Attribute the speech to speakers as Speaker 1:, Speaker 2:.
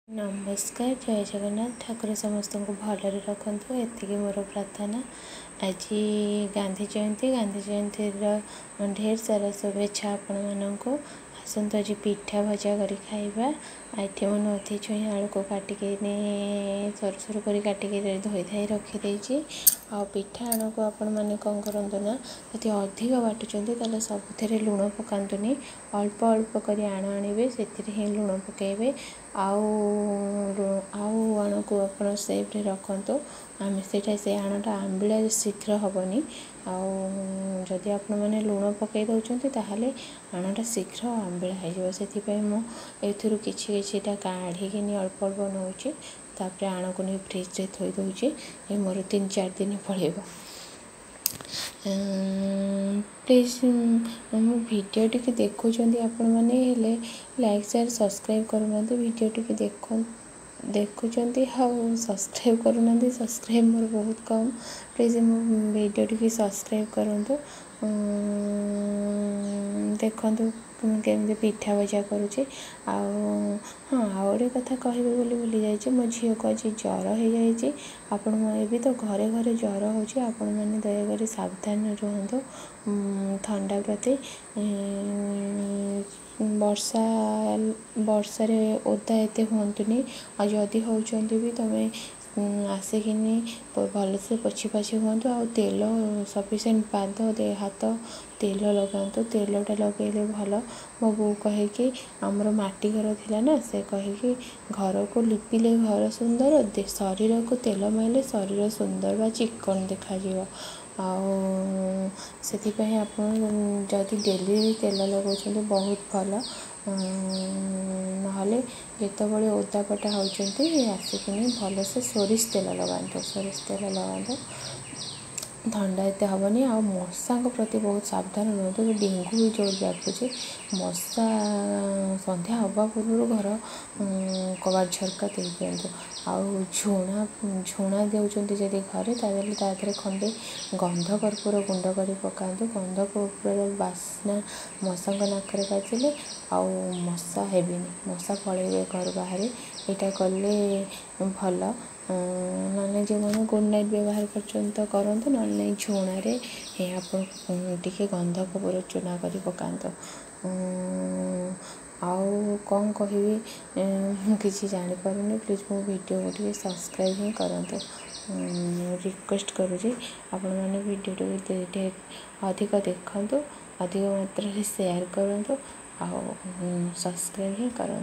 Speaker 1: नमस्कार जय जगन्नाथ ठाकुर समस्त को भलरे रखु एति मोर प्रार्थना। आज गांधी जयंती ढेर सारा शुभेच्छा आपण मानक। आसतु आज पिठा भजा कर खाइबा। ये मुझे नथी छुई आलू को काटिक सर सर कर काटिक धोई धाई रखीदे। आ पिठा आण को आपण मैंने कौन करूँ ना यदि अधिक बाटुंट तो सबुथ लुण पकातुनि अल्प अल्प कर आण आणवे से लुण पकेबे आण को आप सेफ्रे रखु आम से आणटा आंबिला शीघ्र हेनी आदि आपण मैंने लुण पकई दौरान ताहले आणटा शीघ्र आंबिला हो मुझे किटा काढ़ी अल्प अल्प नौचे तापर आण को नहीं फ्रिज थोई दूचे ये मोर 3-4 दिन पड़ेगा। प्लीज मो वीडियो टी देखुं आपण मैंने लाइक शेयर सब्सक्राइब करूना वीडियो टी देखुं हाँ सब्सक्राइब करूना सब्सक्राइब मोर बहुत कम। प्लीज मो वीडियो टी सब्सक्राइब करूँ देखु केमती पिठा भजा करुचे। हाँ आउे कथा कह भूली जाइए मो झील को आज ज्वर हो जाए आपण भी तो घरे घरे ज्वर हो आपण मैंने दयाकोरी सावधान रुहतु ठंडा प्रति वर्षा ओदा एत हूँ आदि होती भी तुम आसिकिनी भलसे पोछि पाछि हूँ आ तेल सफिसीयंट पाद हाथ तेल लगातु तेलटा लगे भल। मो बो कहे आमर माटी घर थिला ना से कहे घर को लिपिले घर सुंदर शरीर को तेल माइले शरीर सुंदर बा चिकन देखा से आप डेली तेल लगा बहुत भल ना जिते ओदापटा होती आसिकिनी भलसे सोरिष तेल लगातु ठंडा एत हेनी आ मशा प्रति बहुत सावधान रुहतु डेंगू भी जोर व्यापुचे मशा संध्या हवा पूर्व घर कबाड़ झरका दे दिंतु आउ झुणा देउचंती जदि घरे तादरे खंडे गंध कर्पूर गुंड कर पकातु गंध कर्पूर बास्ना मशा नाकरे बाजिले आउ मशा हेबिनी मशा पलैबे घर बाहर यहाँ कले भल ना जो मैंने गुड नाइट व्यवहार करते ना झुणारे आप गंध कपूर चूना कर पकातु आउ कौन कहि किसी जानीपारे प्लीज मो वीडियो को टे सब्सक्राइब ही करूँ रिक्वेस्ट करुँचे आपण मैंने वीडियो टे अधिक देखु अधिक मात्रा शेयर करूँ आ सब्सक्राइब ही करूँ।